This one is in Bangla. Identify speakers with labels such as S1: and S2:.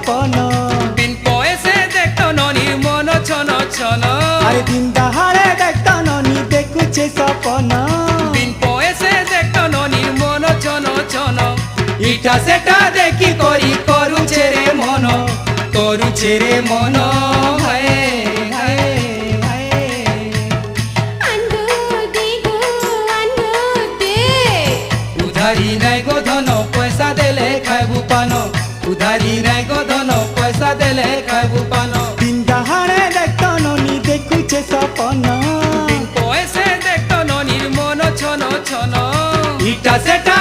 S1: সপন
S2: বিন পয়সে দেখত ননির মন ছন ছন
S1: আরে দিন দাহাড়ে দেখত ননি দেখুছে সপন
S2: বিন পয়সে দেখত ননির মন ছন ছন ইটা সেটা দেখি করি করুছে রে মন করুছে রে মন হায় হায় হায় উধারি নাই গো ধন পয়সা দেলে খাইবু পান উধারি নাই গো ধন পয়সা দেলে খাইবু পান
S1: দিন দাহাড়ে দেখত ননি দেখুছে সপন
S2: বিন পয়সে দেখত ননির মন ছন ছন ইটা সেটা